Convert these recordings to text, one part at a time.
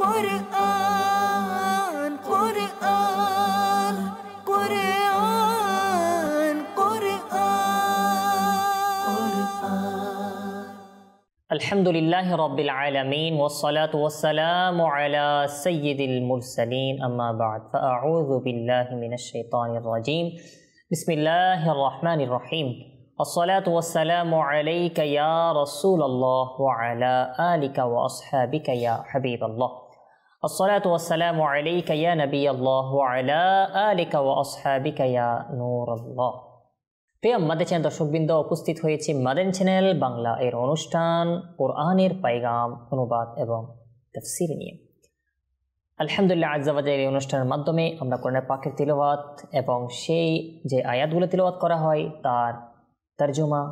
Qur'an, Qur'an, Qur'an, Qur'an. Alhamdulillahi Rabbil Alameen wassalatu wassalamu ala sayyidil mursaleen amma ba'd fa'a'udhu billahi minash shaitanir rajim bismillahir rahmanir rahim as-salatu wassalamu alayka ya Rasulullah wa ala alika wa ashabika ya Habiballah as-salatu wassalamu alayka ya Nabiyallah wa ala alika wa ashabika ya Nurallah। প্রিয় Madani channel দর্শকবৃন্দ, উপস্থিত হয়েছে Madani channel Bangla এর অনুষ্ঠান কোরআনের পায়গাম অনুবাদ এবং তাফসীর নিয়ে। আলহামদুলিল্লাহ আজ্জা ওয়া জাল, এই অনুষ্ঠানের মাধ্যমে আমরা কোরআনের পাকের তিলাওয়াত এবং সেই যে আয়াতগুলো তিলাওয়াত করা হয় তার তরজমা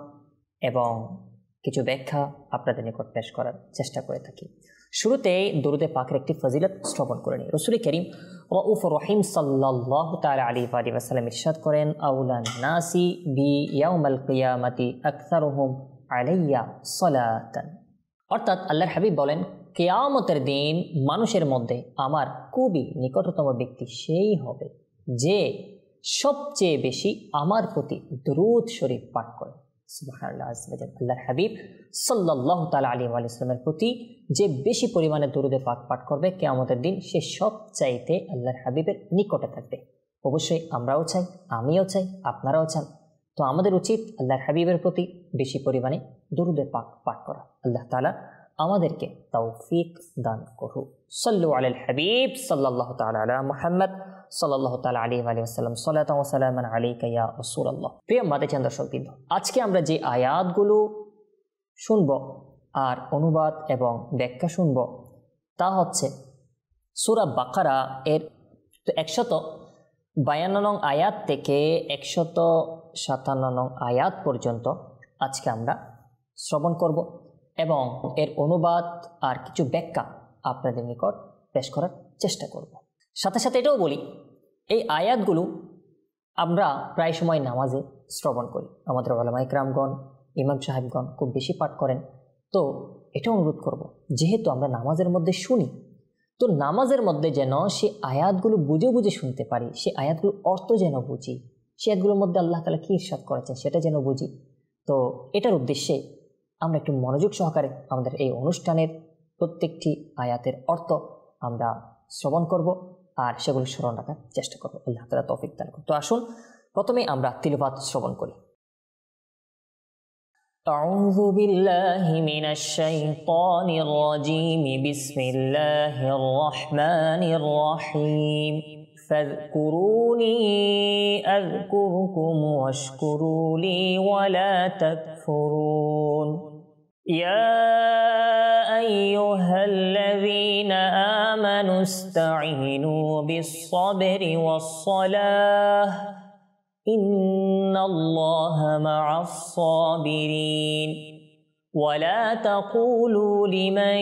এবং কিছু ব্যাখ্যা আপনাদের নিকট পেশ করার চেষ্টা করে থাকি। শুরুতে দুরুদে পাকের একটি ফজিলত শ্রবণ করে নিই। রাসূল করিম রাউফুর রহিম সাল্লাল্লাহু তাআলা আলাইহি ওয়া সাল্লাম ইরশাদ করেন, আউলান নাসি বি ইয়াউমাল কিয়ামাতি আকসারুহুম আলাইয়া সালাতান। অর্থাৎ আল্লাহর হাবিব বলেন, কিয়ামতের দিন মানুষের মধ্যে আমার খুবই নিকটতম ব্যক্তি সেই হবে যে সবচেয়ে বেশি আমার প্রতি দুরূদ শরীফ পাঠ করে। সুবহানাল্লাহ। আল্লাহর হাবিব সাল্লাল্লাহু তাআলা আলাইহি ওয়া সাল্লামের প্রতি যে বেশি পরিমাণে দুরূদে পাক পাঠ করবে কিয়ামতের দিন সে সবচাইতে আল্লাহর হাবিবের নিকটে থাকবে। অবশ্যই আমরাও চাই, আমিও চাই, আপনারাও চান। তো আমাদের উচিত আল্লাহর হাবিবের প্রতি বেশি পরিমাণে দুরূদে পাক পাঠ করা। আল্লাহ তাআলা আমাদেরকে তৌফিক দান করুন। সাল্লু আলাল হাবিব সাল্লাল্লাহু তাআলা আলা মুহাম্মদ সাল্লাল্লাহু তাআলা আলাইহি ওয়া সাল্লাম সালাতান ওয়া সালামান আলাইকা ইয়া রাসূলুল্লাহ। প্রিয় মাদানী চ্যানেল দর্শকবৃন্দ, আজকে আমরা যে আয়াতগুলো শুনব আর অনুবাদ এবং ব্যাখ্যা শুনব তা হচ্ছে সূরা বাকারা এর 152 নং আয়াত থেকে 157 নং আয়াত পর্যন্ত আজকে আমরা শ্রবণ করব এবং এর অনুবাদ আর কিছু ব্যাখ্যা আপনাদের নিকট পেশ করার চেষ্টা করব। সাথে সাথে এটাও বলি, এই আয়াতগুলো আমরা প্রায় সময় নামাজে শ্রবণ করি। আমাদের উলামায়ে কেরামগণ, ইমাম সাহেবগণ খুব বেশি পাঠ করেন। তো এটা অনুরোধ করব, যেহেতু আমরা নামাজের মধ্যে শুনি, তো নামাজের মধ্যে যেন সে আয়াতগুলো বুঝে বুঝে শুনতে পারি, সে আয়াতগুলোর অর্থ যেন বুঝি, সে আয়াতগুলোর মধ্যে আল্লাহ তাআলা কী ইরশাদ করেছেন সেটা যেন বুঝি। তো এটার উদ্দেশ্যে আমরা একটু মনোযোগ সহকারে আমাদের এই অনুষ্ঠানের প্রত্যেকটি আয়াতের অর্থ আমরা শ্রবণ করব আর সেগুলো স্মরণ রাখার চেষ্টা করব। আল্লাহ তাআলা তৌফিক দান করুন। তো আসুন প্রথমে আমরা তিলাওয়াত শ্রবণ করি। আউযু বিল্লাহি মিনাশ শাইতানির রাজীম, বিসমিল্লাহির রহমানির রহিম। ফাযকুরুনি আযকুরকুম ওয়াশকুরু লি ওয়া লা তাকফুরুন। ইয়া আইয়ুহাল্লাযীনা আমানু ইসতাঈনু বিস-সাবরি ওয়াস-সালাহ ইন্নাল্লাহা মা'আস-সাবিরিন। ولا تقولوا لمن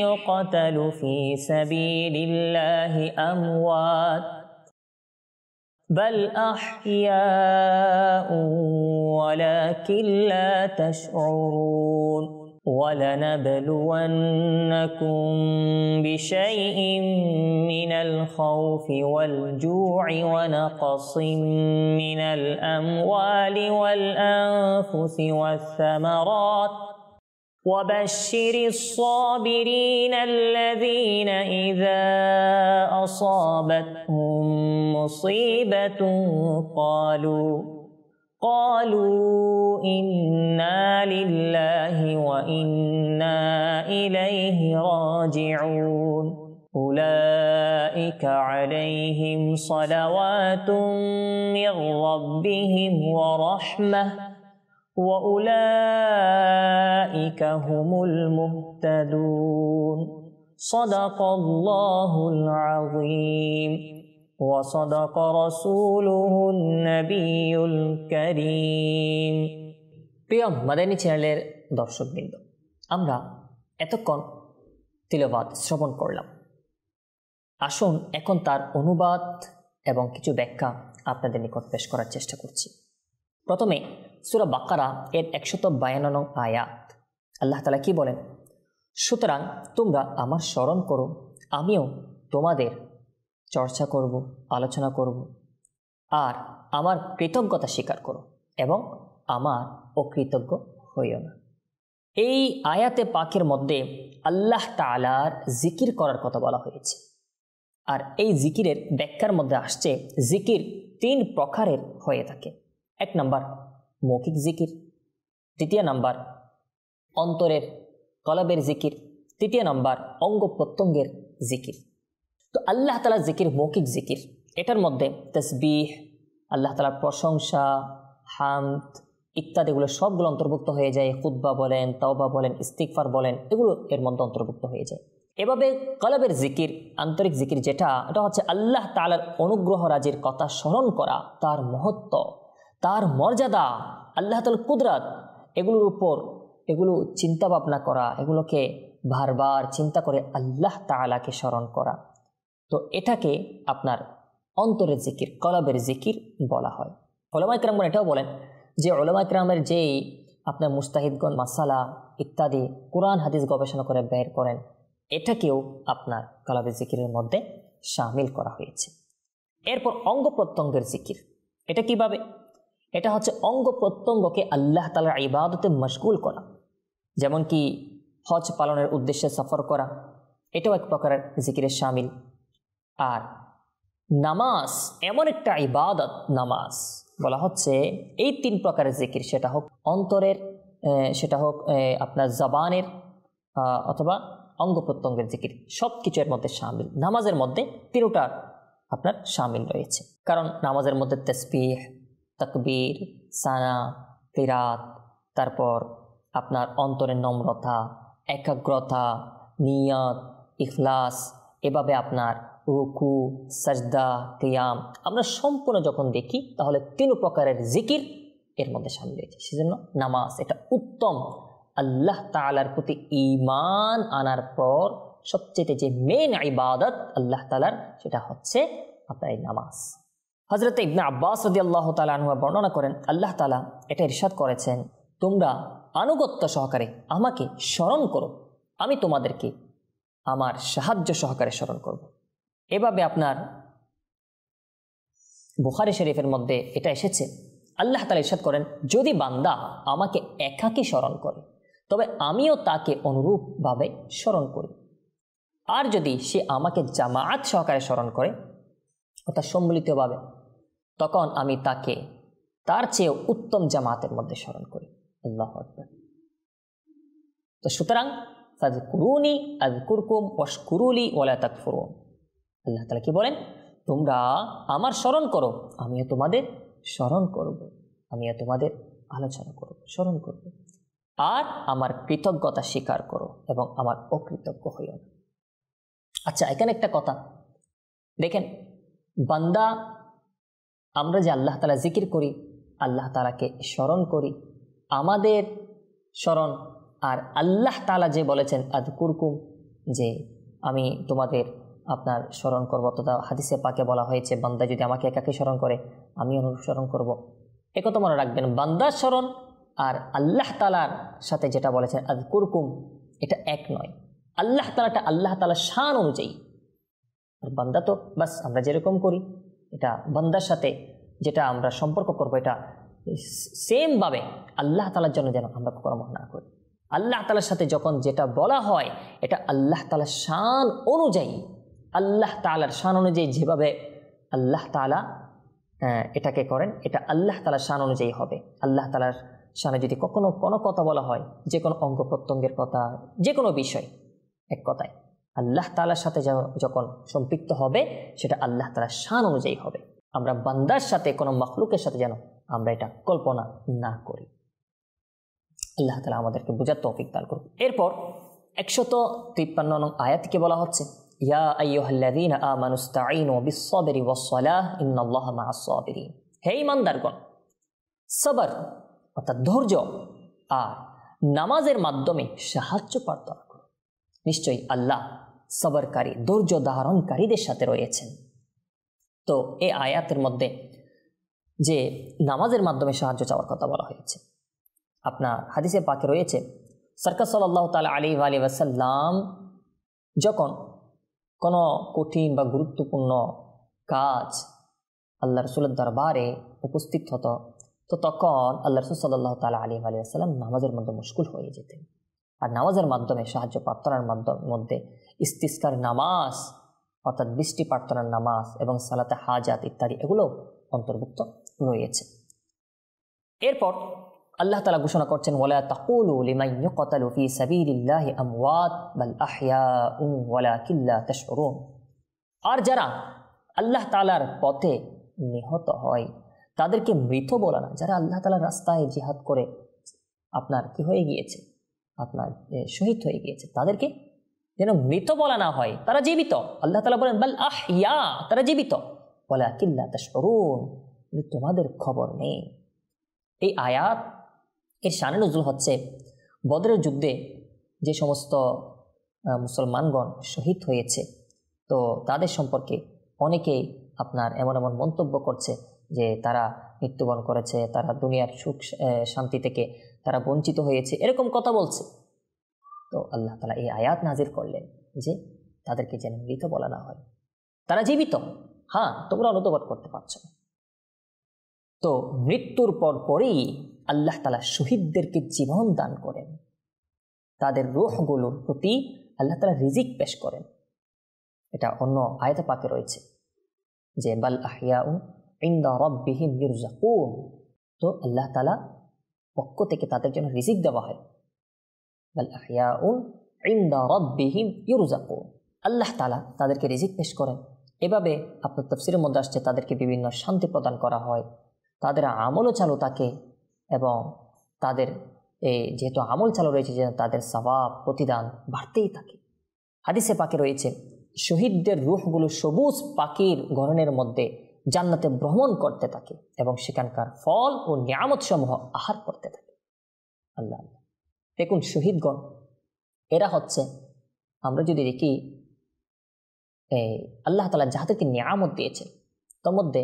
يقتل في سبيل الله أموات بل أحياء ولكن لا تشعرون ولنبلونكم بشيء من الخوف والجوع ونقص من الأموال والأنفس والثمرات وبشر الصابرين الذين إذا أصابتهم مصيبة قالوا إنا لله وإنا إليه راجعون أولئك عليهم صلوات من ربهم ورحمة وأولئك هم المهتدون صدق الله العظيم وصدق رسوله النبي الكريم। প্রিয় মাদানী চ্যানেলের দর্শকবৃন্দ, আমরা এতক্ষণ তিলাওয়াত শ্রবণ করলাম। আসুন এখন তার অনুবাদ এবং কিছু ব্যাখ্যা আপনাদের নিকট পেশ করার চেষ্টা করছি। প্রথমে সূরা বাকারা এর 152 নং আয়াত। আল্লাহ তাআলা কি বলেন? সুতরাং তোমরা আমার স্মরণ করো আমিও তোমাদের চর্চা করব, আলোচনা করব, আর আমার কৃতজ্ঞতা স্বীকার করো এবং আমার অকৃতজ্ঞ হইও না। এই আয়াতে পাকের মধ্যে আল্লাহ তাআলার জিকির করার কথা বলা হয়েছে। আর এই জিকিরের ব্যাখ্যার মধ্যে আসছে জিকির 3 প্রকারের হয়ে থাকে। 1 নাম্বার মৌখিক জিকির, 2 নাম্বার অন্তরের কলবের জিকির, 3 নাম্বার অঙ্গ প্রত্যঙ্গের জিকির। তো আল্লাহ তাআলার জিকির মৌখিক জিকির, এটার মধ্যে তাসবিহ, আল্লাহ তাআলার প্রশংসা, হামদ ইত্যাদিগুলো সবগুলো অন্তর্ভুক্ত হয়ে যায়। খুতবা বলেন, তাওবা বলেন, ইস্তিগফার বলেন, এগুলো এর মধ্যে অন্তর্ভুক্ত হয়ে যায়। এভাবে কলবের জিকির, আন্তরিক জিকির যেটা, এটা হচ্ছে আল্লাহ তাআলার অনুগ্রহ রাজির কথা স্মরণ করা, তার মহত্ব, তার মর্যাদা, আল্লাহ তাআলার কুদরত, এগুলোর উপর এগুলো চিন্তা ভাবনা করা, এগুলোকে বারবার চিন্তা করে আল্লাহ তাআলাকে স্মরণ করা। তো এটাকে আপনার অন্তরের জিকির, কলবের জিকির বলা হয়। উলামায়ে কেরামগণ এটাও বলেন যে উলামায়ে কেরামের যেই আপনার মুস্তাহিদগণ মাসালা ইত্যাদি কোরআন হাদিস গবেষণা করে বের করেন, এটাকেও আপনার কলবের জিকিরের মধ্যে শামিল করা হয়েছে। এরপর অঙ্গ প্রত্যঙ্গের জিকির, এটা কিভাবে? এটা হচ্ছে অঙ্গ প্রত্যঙ্গকে আল্লাহ তাআলার ইবাদতে মশগুল করা। যেমন কি হজ পালনের উদ্দেশ্যে সফর করা, এটাও এক প্রকারের জিকিরের শামিল। আর নামাজ এমন একটা ইবাদত, নামাজ বলা হচ্ছে এই 3 প্রকারের জিকির, সেটা হোক অন্তরের, সেটা হোক আপনার জবানের, অথবা অঙ্গ প্রত্যঙ্গের জিকির, সব কিছুর মধ্যে শামিল। নামাজের মধ্যে 3টা আপনার শামিল রয়েছে, কারণ নামাজের মধ্যে তাসবিহ, তাকবীর, সানা, কিরাত, তারপর আপনার অন্তরের নম্রতা, একাগ্রতা, নিয়ত, ইখলাস, এভাবে আপনার রুকু, সাজদা, কিয়াম, আমরা সম্পূর্ণ যখন দেখি তাহলে 3 প্রকারের জিকির এর মধ্যে শামিল রয়েছে। সেজন্য নামাজ এটা উত্তম, আল্লাহ তাআলার প্রতি ঈমান আনার পর সবচেয়ে যে মেন ইবাদত আল্লাহ তাআলার, সেটা হচ্ছে আপনার এই নামাজ। হযরত ইবনে আব্বাস রাদিয়াল্লাহু তাআলা আনহু বর্ণনা করেন, আল্লাহ তাআলা এটা ইরশাদ করেছেন, তোমরা আনুগত্য সহকারে আমাকে স্মরণ করো, আমি তোমাদেরকে আমার সাহায্য সহকারে স্মরণ করব। এভাবে আপনার বুখারী শরীফের মধ্যে এটা এসেছে, আল্লাহ তাআলা ইরশাদ করেন, যদি বান্দা আমাকে একাকী স্মরণ করে তবে আমিও তাকে অনুরূপভাবে স্মরণ করি। আর যদি সে আমাকে জামাআত সহকারে স্মরণ করে, অর্থাৎ সম্মিলিতভাবে, তখন আমি তাকে তার চেয়ে উত্তম জামাতের মধ্যে স্মরণ করি। আল্লাহু আকবার। তো সুতরাং ফাযকুরুনি আযকুরকুম ওয়াশকুরুলি ওয়ালা তাকফুরুন। আল্লাহ তাআলা কি বলেন? তোমরা আমার স্মরণ করো, আমিও তোমাদের স্মরণ করব, আমিও তোমাদের আলোচনা করব, স্মরণ করব, আর আমার কৃতজ্ঞতা স্বীকার করো এবং আমার অকৃতজ্ঞ হইও না। আচ্ছা, এখানে একটা কথা দেখেন, বান্দা আমরা যে আল্লাহ তাআলা জিকির করি, আল্লাহ তাআলাকে স্মরণ করি, আমাদের স্মরণ, আর আল্লাহ তাআলা যে বলেছেন আযকুরকুম, যে আমি তোমাদের আপনার স্মরণ করবো, তথা হাদিসে পাকে বলা হয়েছে বান্দা যদি আমাকে একাকী স্মরণ করে আমি অনুসরণ করব। একথা মনে রাখবেন, বান্দার স্মরণ আর আল্লাহ তাআলার সাথে যেটা বলেছেন আযকুরকুম, এটা এক নয়। আল্লাহ তাআলাটা আল্লাহ তাআলার শান অনুযায়ী, আর বান্দা তো বাস আমরা যেরকম করি, এটা বান্দার সাথে যেটা আমরা সম্পর্ক করব, এটা সেমভাবে আল্লাহ তাআলার জন্য যেন আমরা কর্ম না করি। আল্লাহ তাআলার সাথে যখন যেটা বলা হয়, এটা আল্লাহ তাআলার শান অনুযায়ী, আল্লাহ তাআলার শান অনুযায়ী যেভাবে আল্লাহ তাআলা এটাকে করেন, এটা আল্লাহ তাআলার শান অনুযায়ী হবে। আল্লাহ তাআলার শানে যদি কখনো কোনো কথা বলা হয়, যে কোনো অঙ্গ প্রত্যঙ্গের কথা, যে কোনো বিষয়, এক কথায় আল্লাহ তাআলার সাথে যখন সম্পৃক্ত হবে, সেটা আল্লাহ তাআলার শান অনুযায়ী হবে। আমরা বান্দার সাথে কোনো মাখলুকের সাথে যেন আমরা এটা কল্পনা না করি। আল্লাহ তাআলা আমাদেরকে বুঝার তৌফিক দান করুন। এরপর 153 নং আয়াতকে বলা হচ্ছে, ইয়া আইয়ুহাল্লাযীনা আমানুস্তাঈনু বিস-সাবরি ওয়াস-সালাহ ইন্নাল্লাহা মা'আস-সাবিরিন। হে ঈমানদারগণ, সবর অর্থাৎ ধৈর্য আর নামাজের মাধ্যমে সাহায্য প্রার্থনা করো, নিশ্চয়ই আল্লাহ সবরকারী, ধৈর্য ধারণকারীদের সাথে রয়েছেন। তো এই আয়াতের মধ্যে যে নামাজের মাধ্যমে সাহায্য চাওয়ার কথা বলা হয়েছে, আপনার হাদিসে পাকে রয়েছে সরকার সাল্লাল্লাহু তাআলা আলাইহি ওয়া সাল্লাম যখন কোনো কঠিন বা গুরুত্বপূর্ণ কাজ আল্লাহ রসুলের দরবারে উপস্থিত হতো, তো তখন আল্লাহ রসুল সাল্লাল্লাহু তাআলা আলাইহি ওয়া সাল্লাম নামাজের মধ্যে মুশগুল হয়ে যেতেন। আর নামাজের মাধ্যমে সাহায্য প্রার্থনার মধ্যে ইস্তিসকার নামাজ অর্থাৎ বৃষ্টি প্রার্থনার নামাজ এবং সালাতে হাজাত ইত্যাদি এগুলো অন্তর্ভুক্ত রয়েছে। এরপর আল্লাহ তাআলা ঘোষণা করছেন, ওয়ালা তাকুলু লিমান ইউকতালু ফি সাবিলিল্লাহি আমওয়াত বাল আহইয়াউন ওয়ালাকিন লা তাশউরুন। আর যারা আল্লাহ তাআলার পথে নিহত হয় তাদেরকে মৃত বলা না। যারা আল্লাহ তাআলার রাস্তায় জিহাদ করে আপনার কি হয়ে গিয়েছে, আপনার শহীদ হয়ে গিয়েছে, তাদেরকে যেন মৃত বলা না হয়, তারা জীবিত। আল্লাহ তাআলা বলেন বাল আহইয়া, তারা জীবিত, ওয়ালাকিন লা তাশউরুন, তোমাদের খবর নেই। এই আয়াত এর শানে নুজুল হচ্ছে বদরের যুদ্ধে যে সমস্ত মুসলমানগণ শহীদ হয়েছে, তো তাদের সম্পর্কে অনেকেই আপনার এমন এমন মন্তব্য করছে যে তারা মৃত্যুবরণ করেছে, তারা দুনিয়ার সুখ শান্তি থেকে তারা বঞ্চিত হয়েছে, এরকম কথা বলছে। তো আল্লাহ তাআলা এই আয়াত নাজির করলেন যে তাদেরকে যেন মৃত বলা না হয়, তারা জীবিত। হ্যাঁ, তোমরা অনুধাবন করতে পারছো না। তো মৃত্যুর পরই আল্লাহ তাআলা শহীদদেরকে জীবন দান করেন, তাদের রূহগুলোর প্রতি আল্লাহ তাআলা রিজিক পেশ করেন। এটা অন্য আয়াতে পাকে রয়েছে যে বাল আহইয়াউন ইনদা রাব্বিহিম ইরযাকুন। তো আল্লাহ তাআলা পক্ষ থেকে তাদের জন্য রিজিক দেওয়া হয়। বাল আহইয়াউন ইনদা রাব্বিহিম ইরযাকুন, আল্লাহ তাআলা তাদেরকে রিজিক পেশ করেন। এভাবে আপনার তাফসীরের মধ্যে আসছে তাদেরকে বিভিন্ন শান্তি প্রদান করা হয়, তাদের আমলও চালু থাকে এবং তাদের যেহেতু আমল চালু রয়েছে যে তাদের সওয়াব প্রতিদান বাড়তেই থাকে। হাদিসে পাকে রয়েছে শহীদদের রূহগুলো সবুজ পাখির গড়নের মধ্যে জান্নাতে ভ্রমণ করতে থাকে এবং সেখানকার ফল ও নিয়ামত সমূহ আহার করতে থাকে। আল্লাহ দেখুন, শহীদগণ এরা হচ্ছে, আমরা যদি দেখি আল্লাহ তাআলা যাদেরকে নিয়ামত দিয়েছেন তার মধ্যে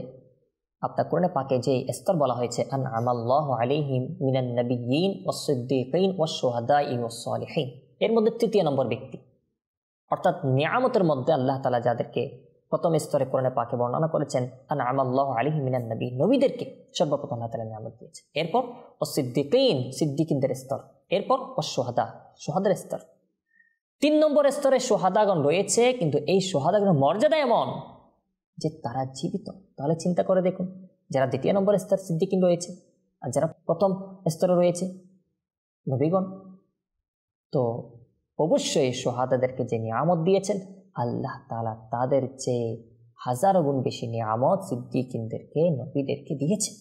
আপনার কোরআনে পাকে যে স্তর বলা হয়েছে আনআমাল্লাহু আলাইহিম মিনান নাবিয়্যিন ওয়াস সিদ্দীকিন ওয়াস শুহাদাই ওয়াস সালিহিন, এর মধ্যে তৃতীয় নম্বর ব্যক্তি। অর্থাৎ নিয়ামতের মধ্যে আল্লাহ তাআলা যাদেরকে প্রথম স্তরে কোরআনে পাকে বর্ণনা করেছেন আনআমাল্লাহু আলাইহিম মিনান নবী, নবীদেরকে সর্বপ্রথম আল্লাহ তাআলা নিয়ামত দিয়েছে। এরপর ওয়াস সিদ্দীকিন, সিদ্দীকিনদের স্তর, এরপর ওয়াস শুহাদা, শুহাদার স্তর। 3 নম্বর স্তরে শুহাদাগণ রয়েছে, কিন্তু এই শুহাদাগণের মর্যাদা এমন যে তারা জীবিত। তাহলে চিন্তা করে দেখুন, যারা দ্বিতীয় নম্বর স্তর সিদ্দীকিন রয়েছে আর যারা প্রথম স্তরে রয়েছে নবীগণ, তো অবশ্যই শুহাদাদেরকে যে নিয়ামত দিয়েছেন আল্লাহ তাআলা তাদের চেয়ে হাজারো গুণ বেশি নিয়ামত সিদ্দীকিনদেরকে, নবীদেরকে দিয়েছেন।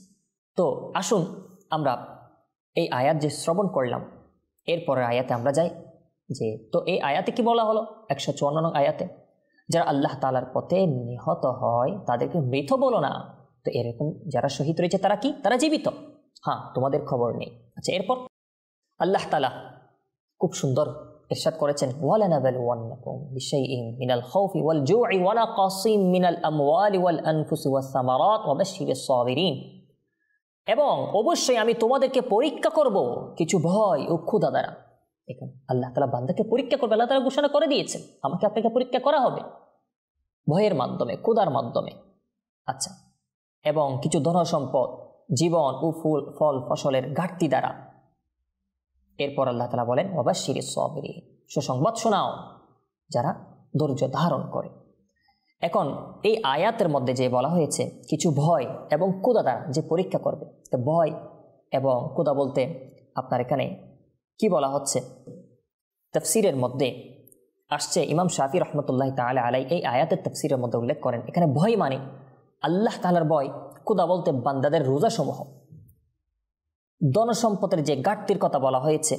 তো আসুন আমরা এই আয়াত যে শ্রবণ করলাম এরপরের আয়াতে আমরা যাই। যে তো এই আয়াতে কি বলা হলো? 154 নং আয়াতে যারা আল্লাহ তাআলার পথে নিহত হয় তাদেরকে মৃত বলো না। তো এরকম যারা শহীদ রয়েছে তারা কি? তারা জীবিত। হ্যাঁ, তোমাদের খবর নেই। আচ্ছা, এরপর আল্লাহ তাআলা খুব সুন্দর ইরশাদ করেছেন, ওয়ালানাবলুওয়ান্নাকুম বিশাইইন মিনাল খাউফি ওয়াল জু'i ওয়া নাকাসিম মিনাল আমওয়ালি ওয়াল আনফুসি ওয়াস সামারাত ওয়া বাশশিরিস সাবিরিন। এবং অবশ্যই আমি তোমাদেরকে পরীক্ষা করব কিছু ভয় ও ক্ষুধা দ্বারা। দেখুন, আল্লাহ তাআলা বান্দাকে পরীক্ষা করবে, আল্লাহ তাআলা ঘোষণা করে দিয়েছেন আমাকে আপনাকে পরীক্ষা করা হবে ভয়ের মাধ্যমে, ক্ষুধার মাধ্যমে। আচ্ছা, এবং কিছু ধন সম্পদ, জীবন ও ফল ফসলের ঘাটতি দ্বারা। এরপর আল্লাহ তাআলা বলেন ওয়াবাশশিরিস সাবিরিন, সুসংবাদ শোনাও যারা ধৈর্য ধারণ করে। এখন এই আয়াতের মধ্যে যে বলা হয়েছে কিছু ভয় এবং ক্ষুধা দ্বারা যে পরীক্ষা করবে, তো ভয় এবং ক্ষুধা বলতে আপনার এখানে কি বলা হচ্ছে? তাফসীরের মধ্যে আসছে, ইমাম শাফি রহমতুল্লাহ তাআলা আলাইহি এই আয়াতের তাফসীরের মধ্যে উল্লেখ করেন এখানে ভয় মানে আল্লাহ তাআলার ভয়, ক্ষুধা বলতে বান্দাদের রোজাসমূহ। ধনসম্পদের যে ঘাটতির কথা বলা হয়েছে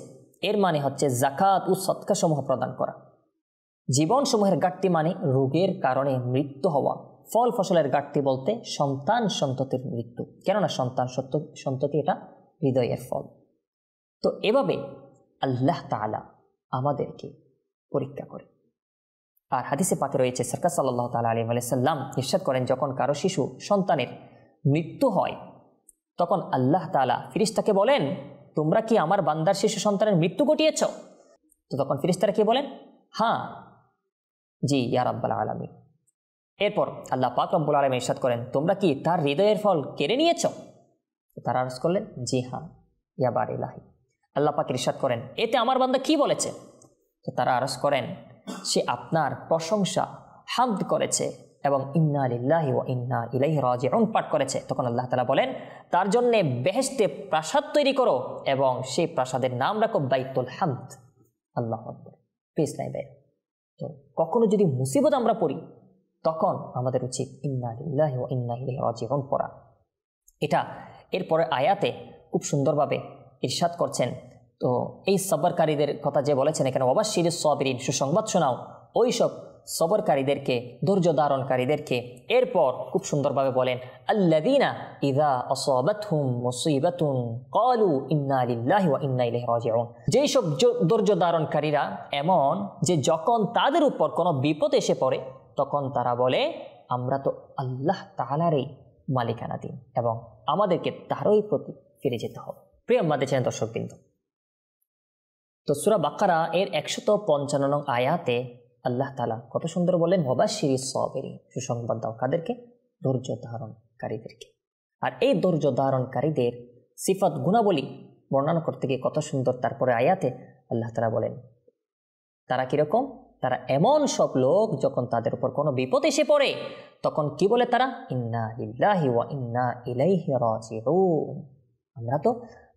এর মানে হচ্ছে যাকাত ও সদকা সমূহ প্রদান করা। জীবন সমূহের ঘাটতি মানে রোগের কারণে মৃত্যু হওয়া। ফল ফসলের ঘাটতি বলতে সন্তান সন্ততির মৃত্যু, কেননা সন্তান সন্ততি এটা হৃদয়ের ফল। তো এভাবে আল্লাহ তাআলা আমাদেরকে পরীক্ষা করে। আর হাদিসে পাকে রয়েছে সরকার সাল্লাল্লাহু তাআলা আলাইহি ওয়া সাল্লাম ইরশাদ করেন, যখন কারো শিশু সন্তানের মৃত্যু হয় তখন আল্লাহ তাআলা ফেরেশতাকে বলেন, তোমরা কি আমার বান্দার শিশু সন্তানের মৃত্যু ঘটিয়েছ? তো তখন ফেরেশতারা কি বলেন? হ্যাঁ, জি ইয়া রাব্বাল আলামিন। এরপর আল্লাহ পাক রব্বুল আলামিন ইরশাদ করেন, তোমরা কি তার হৃদয়ের ফল কেড়ে নিয়েছ? তারা আরজ করলেন, জি হ্যাঁ ইয়া বার ইলাহি। আল্লাহ পাক ইরশাদ করেন, এতে আমার বান্দা কি বলেছে? তো তারা আরজ করেন, সে আপনার প্রশংসা হামদ করেছে এবং ইন্না লিল্লাহি ওয়া ইন্না ইলাইহি রাজিউন পাঠ করেছে। তখন আল্লাহ তাআলা বলেন, তার জন্যে বেহেশতে প্রাসাদ তৈরি করো এবং সেই প্রাসাদের নাম রাখো বাইতুল হামদ। আল্লাহু আকবার। প্লিজ নাই দেয়। তো কখনো যদি মুসিবত আমরা পড়ি তখন আমাদের উচিত ইন্না লিল্লাহি ওয়া ইন্না ইলাইহি রাজিউন পড়া। এটা এরপরে আয়াতে খুব সুন্দরভাবে ইরশাদ করছেন। তো এই সবরকারীদের কথা যে বলেছেন এখানে, ওয়াবাশশিরিস সাবিরিন, সুসংবাদ শোনাও ওই সব সবরকারীদেরকে, ধৈর্য ধারণকারীদেরকে। এরপর খুব সুন্দরভাবে বলেন, আল্লাযীনা ইযা আসাবাতহুম মুসিবাতুন ক্বালু ইন্না লিল্লাহি ওয়া ইন্না ইলাইহি রাজিউন। যেই সব ধৈর্য ধারণকারীরা এমন যে যখন তাদের উপর কোনো বিপদ এসে পড়ে তখন তারা বলে, আমরা তো আল্লাহ তাআলারই মালিকানাধীন এবং আমাদেরকে তারই প্রতি ফিরে যেতে হবে। প্রিয় আমাদের চ্যানেল দর্শকবৃন্দ, তো সূরা বাকারা এর 155 নং আয়াতে আল্লাহ তাআলা কত সুন্দর বলেন, ওয়াবাশশিরিস সাবিরিন, সুসংবাদ দাও কাদেরকে? ধৈর্য ধারণকারীদেরকে। আর এই ধৈর্য ধারণকারীদের সিফাত গুণাবলী বর্ণনা করতে গিয়ে কত সুন্দর তারপরে আয়াতে আল্লাহ তাআলা বলেন, তারা কিরকম? তারা এমন সব লোক যখন তাদের উপর কোনো বিপদ এসে পড়ে তখন কি বলে তারা? ইন্না লিল্লাহি ওয়া ইন্না ইলাইহি রাজিউন। আমরা তো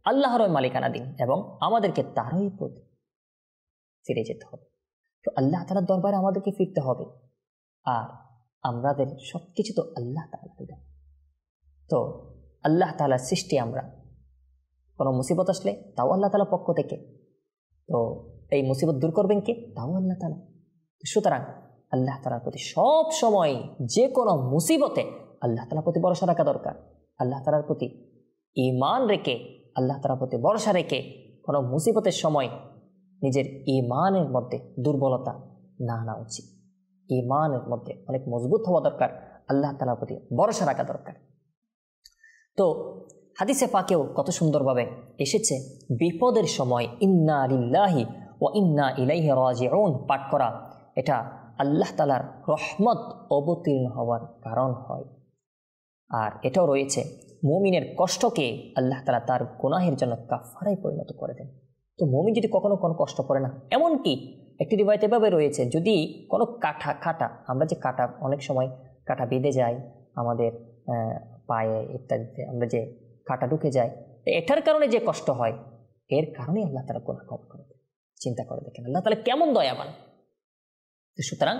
আল্লাহর মালিকানাধীন এবং আমাদেরকে তারই প্রতি ফিরে যেতে হবে। তো আল্লাহ তাআলার দরবারে আমাদেরকে ফিরতে হবে। আর আমাদের সব কিছু তো আল্লাহ তাআলা দেন। তো আল্লাহ তাআলার সৃষ্টি আমরা। কোনো মুসিবত আসলে তাও আল্লাহ তাআলার পক্ষ থেকে। তো এই মুসিবত দূর করবেন কে? তাও আল্লাহ তাআলা। সুতরাং আল্লাহ তাআলার প্রতি সব সময় যে কোনো মুসিবতে আল্লাহ তাআলার প্রতি ভরসা রাখা দরকার। আল্লাহ তাআলার প্রতি ঈমান রেখে, আল্লাহ তাআলার প্রতি ভরসা রেখে কোনো মুসিবতের সময় নিজের ঈমানের মধ্যে দুর্বলতা না আনা উচিত। ঈমানের মধ্যে অনেক মজবুত হওয়া দরকার, আল্লাহ তাআলার প্রতি ভরসা রাখা দরকার। তো হাদিসে পাকেও কত সুন্দরভাবে এসেছে, বিপদের সময় ইন্না লিল্লাহি ওয়া ইন্না ইলাইহি রাজিউন পাঠ করা, এটা আল্লাহ তাআলার রহমত অবতীর্ণ হওয়ার কারণ হয়। আর এটাও রয়েছে, মুমিনের কষ্টকে আল্লাহ তাআলা তার গুনাহের জন্য কাফারায় পরিণত করে দেন। তো মুমিন যদি কখনো কোনো কষ্ট করে না, এমনকি একটি রিওয়ায়াত এভাবে রয়েছে, যদি কোনো কাটা আমরা যে কাটা অনেক সময় কাটা বেঁধে যায় আমাদের পায়ে ইত্যাদিতে, আমরা যে কাটা ঢুকে যায়, এটার কারণে যে কষ্ট হয় এর কারণে আল্লাহ তাআলা গুনাহ ক্ষমা করে দেন। চিন্তা করে দেখেন আল্লাহ তাআলা কেমন দয়াবান। সুতরাং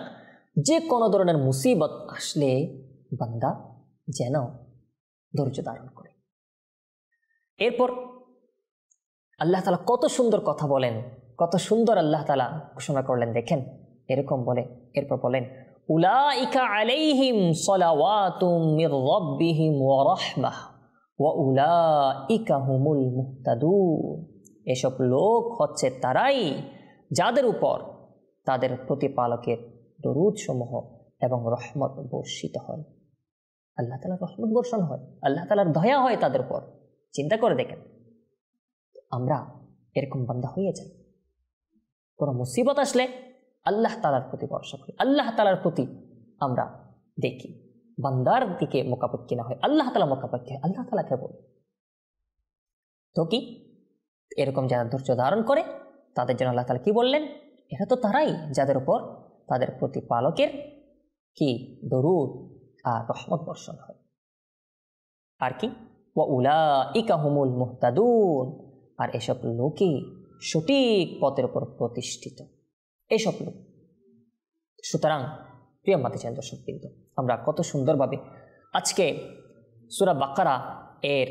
যে কোনো ধরনের মুসিবত আসলে বান্দা যেন ধৈর্য ধারণ করে। এরপর আল্লাহ তাআলা কত সুন্দর কথা বলেন, কত সুন্দর আল্লাহ তাআলা ঘোষণা করলেন। দেখেন এরকম বলে, এরপর বলেন, উলাইকা আলাইহিম সালাওয়াতুম মির রাব্বিহিম ওয়া রাহমাহ ওয়া উলাইকা হুমুল মুহতাদুন। এসব লোক হচ্ছে তারাই যাদের উপর তাদের প্রতিপালকের দরুদ সমূহ এবং রহমত বর্ষিত হয়। আল্লাহ তাআলার রহমত বর্ষণ হয়, আল্লাহ তাআলার দয়া হয় তাদের উপর। চিন্তা করে দেখেন, আমরা এরকম বান্দা হয়ে যাই। কোনো মুসিবত আসলে আল্লাহ তাআলার প্রতি ভরসা করি, আল্লাহ তাআলার প্রতি আমরা দেখি, বান্দার দিকে মোকাপেক্ষী না হয়, আল্লাহ তাআলা মোকাপেক্ষী হয়, আল্লাহ তাআলাকে বলি। তো কি এরকম যারা ধৈর্য ধারণ করে তাদের জন্য আল্লাহ তাআলা কি বললেন? এরা তো তারাই যাদের উপর তাদের প্রতিপালকের কি দরুদ আর রহমত বর্ষণ হয়। আর কি? ওয়া উলাইকা হুমুল মুহতাদুন। আর এসব লোকই সঠিক পথের উপর প্রতিষ্ঠিত, এসব লোক। সুতরাং প্রিয় মাতা চান দর্শক, কিন্তু আমরা কত সুন্দরভাবে আজকে সূরা বাকারা এর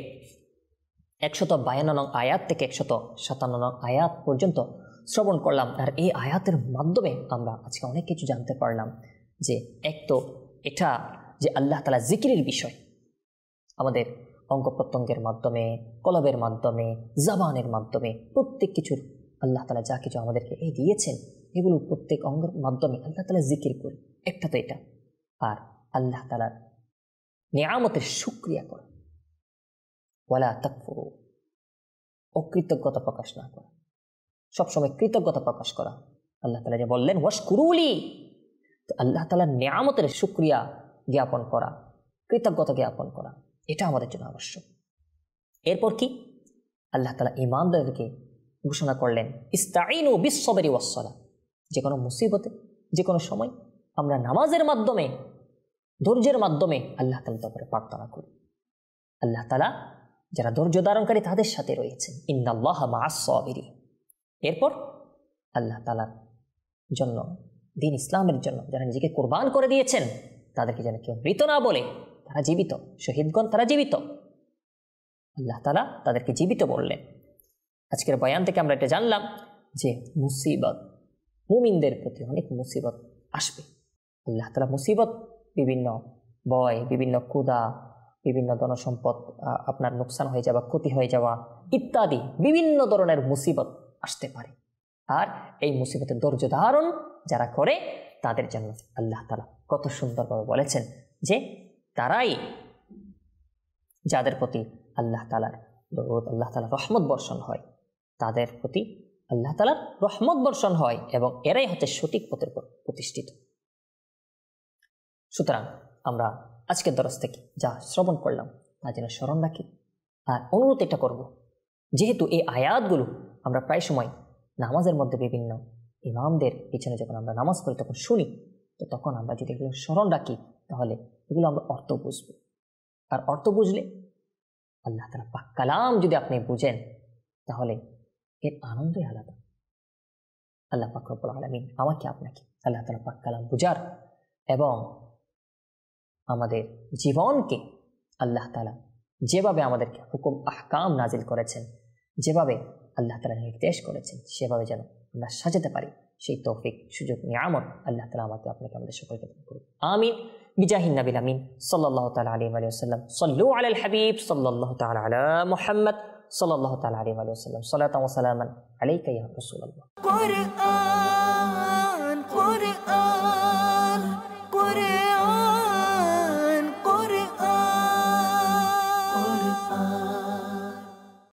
152 নং আয়াত থেকে 157 নং আয়াত পর্যন্ত শ্রবণ করলাম। আর এই আয়াতের মাধ্যমে আমরা আজকে অনেক কিছু জানতে পারলাম, যে এক তো এটা যে আল্লাহ তাআলা জিকিরের বিষয়, আমাদের অঙ্গ প্রত্যঙ্গের মাধ্যমে, কলবের মাধ্যমে, জবানের মাধ্যমে, প্রত্যেক কিছুর আল্লাহ তাআলা যা কিছু আমাদেরকে এই দিয়েছেন এগুলো প্রত্যেক অঙ্গের মাধ্যমে আল্লাহ তাআলা জিকির করি। একটা তো এটা। আর আল্লাহ তাআলার নিয়ামতের শুকরিয়া করা, ওয়ালা তাকফুরু, অকৃতজ্ঞতা প্রকাশ না করা, সবসময় কৃতজ্ঞতা প্রকাশ করা। আল্লাহ তাআলা যে বললেন ওয়াশকুরুলি, তো আল্লাহ তাআলার নিয়ামতের শুকরিয়া জ্ঞাপন করা, কৃতজ্ঞতা জ্ঞাপন করা, এটা আমাদের জন্য আবশ্যক। এরপর কি আল্লাহ তাআলা ঈমানদারদেরকে ঘোষণা করলেন, ইস্তাঈনু বিস-সাবরি ওয়াস-সালাহ, যে কোনো মুসিবতে, যে কোনো সময় আমরা নামাজের মাধ্যমে, ধৈর্যের মাধ্যমে আল্লাহ তাআলার দরবারে প্রার্থনা করি। আল্লাহ তাআলা যারা ধৈর্য ধারণকারী তাদের সাথে রয়েছেন, ইন্নাল্লাহা মা'আস-সাবিরিন। এরপর আল্লাহ তাআলার জন্য, দ্বীন ইসলামের জন্য যারা নিজেকে কুরবান করে দিয়েছেন, তাদেরকে যেন কেউ মৃত না বলে, তারা জীবিত, শহীদগণ তারা জীবিত। আল্লাহ তাআলা তাদেরকে জীবিত বললেন। আজকের বয়ান থেকে আমরা এটা জানলাম যে মুসিবত, মুমিনদের প্রতি অনেক মুসিবত আসবে। আল্লাহ তাআলা মুসিবত, বিভিন্ন ভয়, বিভিন্ন ক্ষুধা, বিভিন্ন ধনসম্পদ আপনার নোকসান হয়ে যাওয়া, ক্ষতি হয়ে যাওয়া ইত্যাদি বিভিন্ন ধরনের মুসিবত আসতে পারে। আর এই মুসিবতের ধৈর্য ধারণ যারা করে তাদের জন্য আল্লাহ তাআলা কত সুন্দরভাবে বলেছেন যে তারাই, যাদের প্রতি আল্লাহ তাআলার দরুদ, আল্লাহ তাআলার রহমত বর্ষণ হয়, তাদের প্রতি আল্লাহ তাআলার রহমত বর্ষণ হয় এবং এরাই হচ্ছে সঠিক পথের উপর প্রতিষ্ঠিত। সুতরাং আমরা আজকের দরস থেকে যা শ্রবণ করলাম তা যেন স্মরণ রাখি। আর অনুরোধ এটা করব, যেহেতু এই আয়াতগুলো আমরা প্রায় সময় নামাজের মধ্যে বিভিন্ন ইমামদের পিছনে যখন আমরা নামাজ পড়ি তখন শুনি, তো তখন আমরা যদি এগুলো স্মরণ রাখি তাহলে এগুলো আমরা অর্থ বুঝবো। আর অর্থ বুঝলে আল্লাহ তাআলা পাক কালাম যদি আপনি বুঝেন তাহলে এর আনন্দই আলাদা। আল্লাহ পাক রব্বুল আলামিন আমাকে আপনাকে আল্লাহ তাআলা পাক কালাম বুঝার এবং আমাদের জীবনকে আল্লাহ তাআলা যেভাবে আমাদেরকে হুকুম আহকাম নাজিল করেছেন, যেভাবে আল্লাহ তাআলা নির্দেশ করেছেন, সেভাবে যেন আমরা সাজাতে পারি, সেই তৌফিক, সুযোগ, নিয়ামত আল্লাহ তাআলা আমাকে আপনাকে আমাদের সকলকে দান করুন। আমিন বিজাহিন নবিল আমিন সাল্লাল্লাহু তাআলা আলাইহি ওয়া সাল্লাম। সাল্লু আলাল হাবিব সাল্লাল্লাহু তাআলা আলা মুহাম্মদ সাল্লাল্লাহু তাআলা আলাইহি ওয়া সাল্লাম। সালাতান ওয়া সালামান আলাইকা ইয়া রাসূলুল্লাহ।